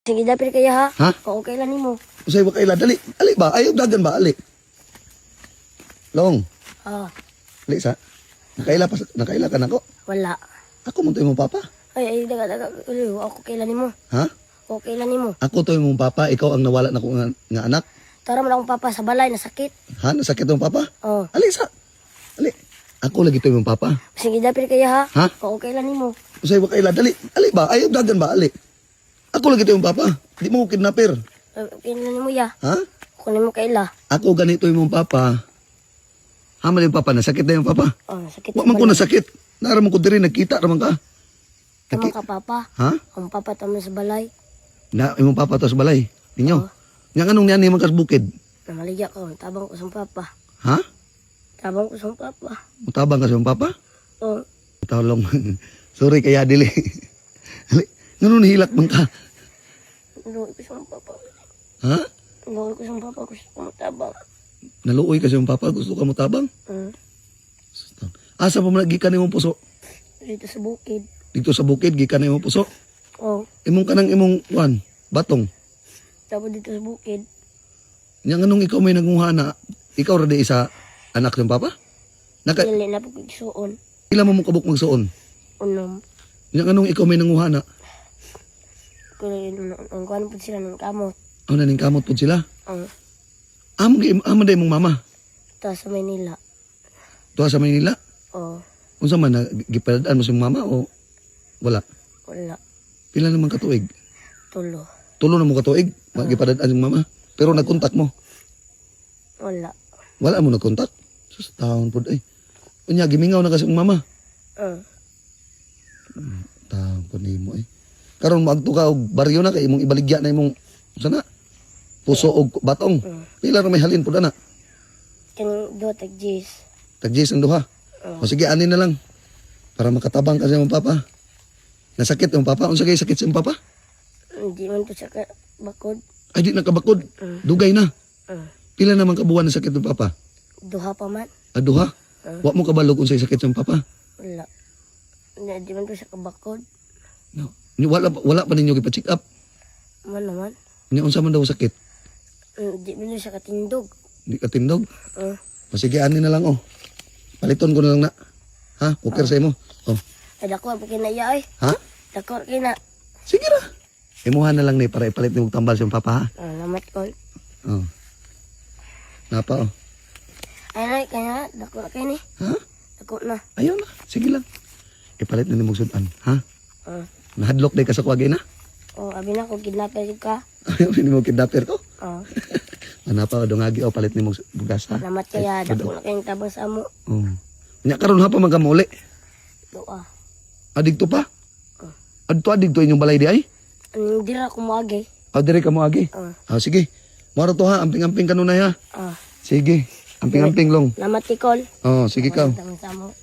Sige, dapir kaya ha? Ha? Oo, kailan mo? Usay ba kaila? Dali. Ali ba? Ayaw dagan ba? Ali. Long. Ah, Ali sa. Nakaila ka na ko. wala. Ako mo to imong papa. Ay, daga. Ako kailan mo? Ha? Oo, kailan mo? Ako to imong papa. Ikaw ang nawala na ko nga anak. Tara mo lang akong papa sa balay, nasakit. Ha? Nasakit ang papa? Oo. Ali sa. Ali. Ako lagi to imong papa. Sige, dapir kaya ha? Ha? Oo, kailan mo? Usay ba kaila? Dali. Ali ba? Ayaw dagan ba? Ali. Ako lagi to imong papa. Di mo ko kidnapper. Kailan mo ya? Ha? Kunin mo kaila. Ako ganito imong papa. Hamal yung papa. Nasakit na yung papa. Oh, nasakit. Wa man ko nasakit. Naraman ko diri nagkita raman ka. Tama ka, papa. Ha? Ang papa tama sa balay. Na imong papa to sa balay. Ninyo. Nga anong niyan imong kas bukid? Namaligya ko. Tabang ko sa papa. Ha? Tabang ko sa papa. Mutabang ka sa imong papa? Oo. Tolong. Sorry kaya dili. Ali, nganong nahilak man ka? Luwi ko sa papa. Ha? Luwi ko sa papa. Gusto ko matabang. Naluoy ka sa imong papa, gusto ka mutabang? Asa pa man gikan imong puso? Dito sa bukid. Dito sa bukid gikan imong puso. Oo. Imong kanang imong batong. Tapos dito sa bukid. Nya nganong ikaw may nanguha na ikaw ra di isa anak ng papa? Naka Dili na po kiksuon. ila mo kabuk magsuon. Unom. Nya nganong ikaw may nanguha na? Kung ang kuhan po sila ng kamot. Ano naning kamot pud sila? Ang Amo day mong mama. taas sa Manila. Tuwa sa Maynila. Oh. Oo. Unsa man gipaladaan mo sa imong mama o wala? Wala. Pila naman ka tuig? Tulo. Tulo na mo ka tuig, gipaladaan sa imong mama. Pero nagkontak mo. Wala. Wala mo nagkontak. Sus taon pud ay. Unya gimingaw na kasi imong mama. Taon pud nimo ay. Karon magto ka og baryo na kay imong ibaligya na imong sana puso og batong. Pila ra may halin pud ana. Kaning do tagjis. Tagjis ang duha. O sige ani na lang. Para makatabang ka sa imong papa. Nasakit imong papa. Unsa kay sakit sa imong papa? Hindi man to sa bakod. Ay di nakabakod. Dugay na. Pila naman kabuwan na sakit ng papa? Duha pa man. Duha. Wa mo kabalog unsay sakit sa imong papa? Wala. Hindi man to sa kabakod. No. Wala pa ninyo gipa-check up. Man naman. Nya unsa man daw sakit? Hindi man to sa katindog. Di ka tindog. O sige ani na lang oh. Paliton ko na lang na. Ha? Cooker sa imo. Oh. Ay dako pa kinaya ay. Ha? Dako kina. Sige ra. Imuha na lang ni para ipalit ni tambal sa imong papa ha. Lamat ko. Oh. Napa oh. Ay nay kanya dako kay ni. Ha? Dako na. Ayaw na. Sige lang. Ipalit na ni mong sudan. Ha? Nahadlok day ka sa kuwagay na. Oh, abi na ko kidnapper ka. Ayaw ni mo kidnapper ko. Oh. Napa dongagi o palit ni mong bugas ha. Lamat kaya dako na kayong tabang sa amo. Oh. Nya karon ha pa man ka mauli. Doa. Adigto pa. Adigto inyong balay di ay. Dira ko moagi. Dire ka mo agi. Sige. Maro to ha, amping-amping kanunay ha. Sige. Amping-amping long. Lamat tikol. Oh, sige ka. Tabang sa amo.